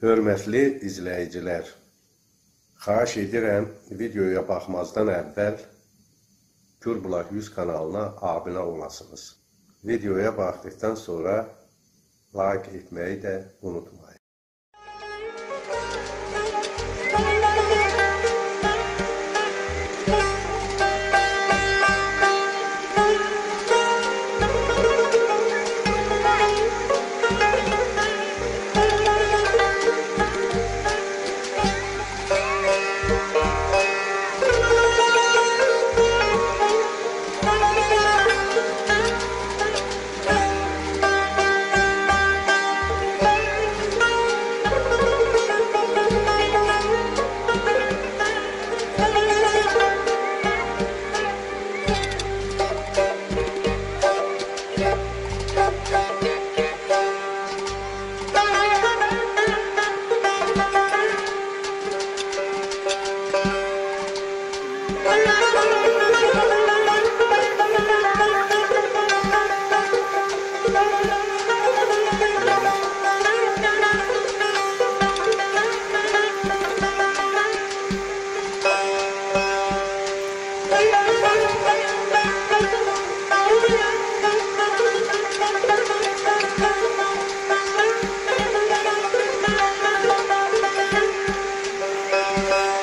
Hörmətli izləyicilər, xahiş edirəm videoya baxmazdan əvvəl Gürbulaq 100 kanalına abunə olasınız. Videoya baxdıqdan sonra like etməyi də unutmayın.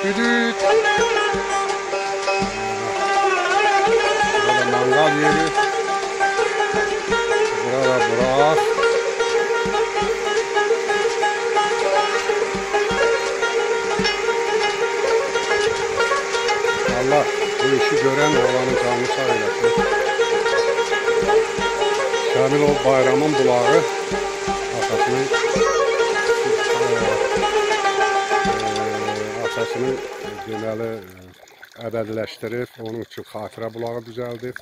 Düdük. Burada mangal yeri. Burada bırak. Allah bu işi gören oğlanın canını sağ eylesin. Şamil o bayramın bulağı atasının deməli əbədiləşdirib, onun üçün xatirə bulağı düzəldib.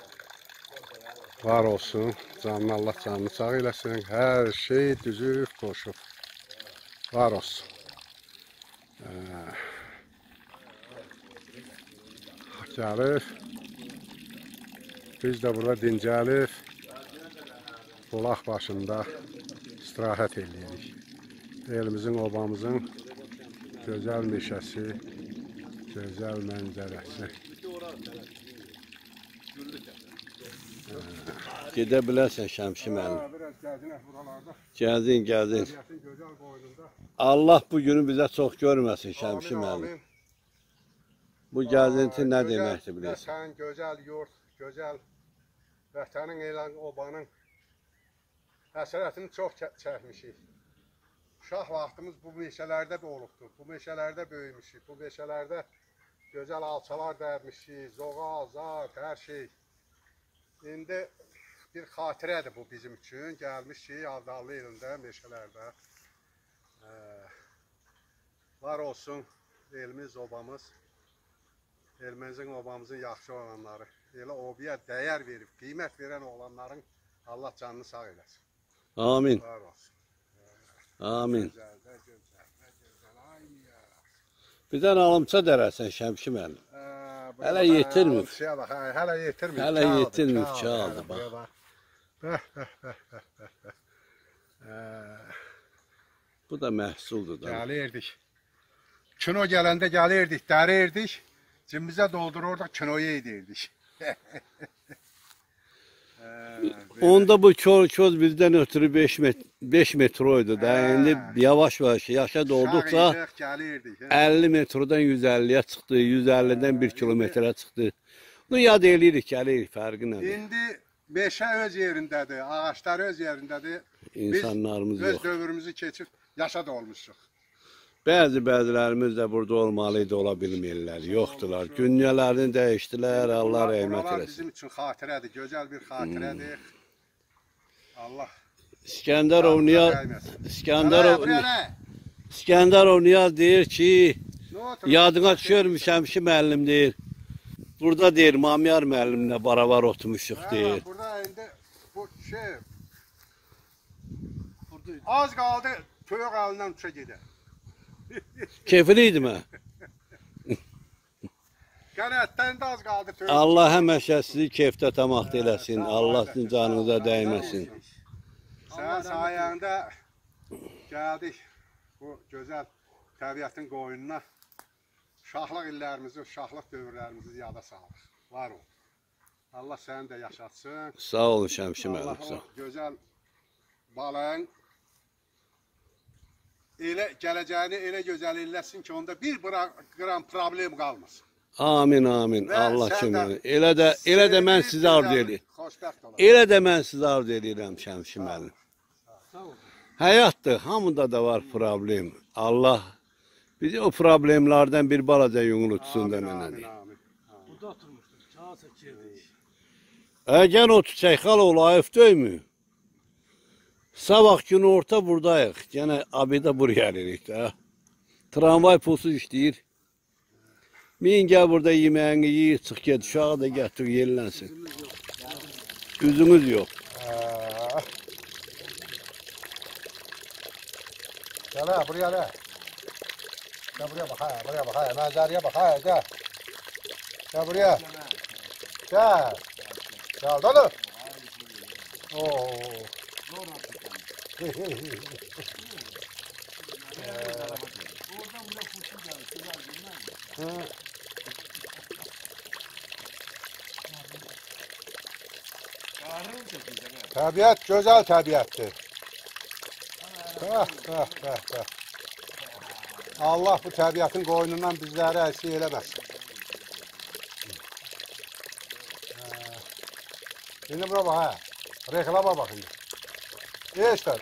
Var olsun, canını Allah canını sağ eləsin, hər şey düzüb, qoşub. Var olsun. Gəlir, biz də burada dincəlib, bulaq başında istirahət eləyirik. Elimizin, obamızın gözəl meşəsi, gözəl mənzərəsi. Gedə bilərsən Şəmşi müəllim. Gəldin. Allah bu günü bizə çox görməsin Şəmşi müəllim. Bu gəzinti nə deməkdir bilirsən? Vətən, gözəl yurt, gözəl vətənin elə obanın həsrətini çox çəkmişik. Uşaq vaxtımız bu meşələrdə də olubdur, bu meşələrdə böyümüşük, bu meşələrdə gözəl alçalar dərmişik, zoğal, zat, hər şey. İndi bir xatirədir bu bizim üçün, gəlmişik Avdallı ilində, meşələrdə. Var olsun elimiz, obamız, elimizin, obamızın yaxşı olanları. Elə obaya dəyər verib, qiymət verən olanların Allah canını sağ eləsin. Amin. Var olsun. Amin. Bir dənə alımça dərəsən Şəmşi müəllim. Hələ yetirmir. Hələ yetirmir. Hələ yetirmir, çaldı bax. Bu da məhsuldur da. Gəlirdik. Kino gələndə gəlirdik, dərirdik. Cimizə doldururduq, kinoya edirdik. Onda bu köz bizdən ötürü 5 metroydu da. İndi yavaş-yavaş yaşa dolduqca 50 metrodan 150-yə çıxdı, 150-dən 1 kilometrə çıxdı. Bunu yad eləyirik, gəlirik, fərqi nədir? İndi meşə öz yerindədir, ağaçlar öz yerindədir. İnsanlarımız yox. Biz öz dövrümüzü keçib yaşa dolmuşuq. Bəzilərimiz də burada olmalıydı, ola bilmirlər, yoxdular. Dünyələrini dəyişdilər, Allah rəhmət eləsin. Bizim üçün xatirədir, gözəl bir xatirədir. Allah İskəndərov Niyaz deyir ki, yadına düşürmüş Şəmşi müəllim deyir. Burada deyir, Mamyar müəllimlə baravar oturmuşuq deyir. Burada indi bu şey, az qaldı, toyuq əlindən uça gedə. Keyfliydi mi? Qənətdən də az qaldı toyuq. Allah həmişə sizi keyfdə tamaqda eləsin, Allah sizin canınıza dəyməsin. Sən sayəndə gəldik. bu gözəl təbiətin qoynuna şahlıq illərimizi, şahlıq dövrlərimizi yada salır. Var ol. Allah səni də yaşatsın. Sağ ol Şəmşi Allah müəllim. Sağ o ol. gözəl balığın elə gələcəyini elə gözəl eləsin ki, onda bir qram problem qalmasın. Amin amin. Və Allah sən köməyini. də Elə də mən sizə arzu edirəm. Xoşbəxt olun. Elə də mən sizə arzu edirəm Şəmşi müəllim. Həyatdır, hamıda da var problem. Allah bizi o problemlərdən bir balaca yumrutsun da mənə Amin, deyim. amin. Burada oturmuştuk. Çağa çəkirdik. Əgər o çəkal olayıb döymü? Sabah günü orta buradayıq. Gene abida buraya gelirik də. Tramvay pulsuz işləyir. Min gəl burada yeməyini yiyir, çıx get, uşağı da gətir, yerlənsin. Üzümüz yox. Gel ha, buraya gel. Gel buraya bak ha, buraya bak ha. Manzaraya bak ha, gel. Gel buraya. Gel. Gel dolu. Oo. Təbiət gözəl təbiətdir. Allah bu təbiətin qoynundan bizləri əksik eləməsin. Şimdi buna bak ha. Reklama bak şimdi. İşte.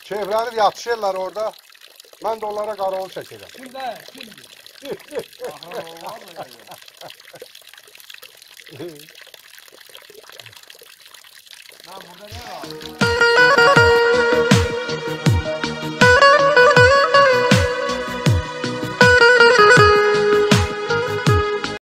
Keyiflenip yatışırlar orada. Ben de onlara karavol çekeceğim. Kimde? Kimdi? Ahra var mı ya? Lan burada ne var?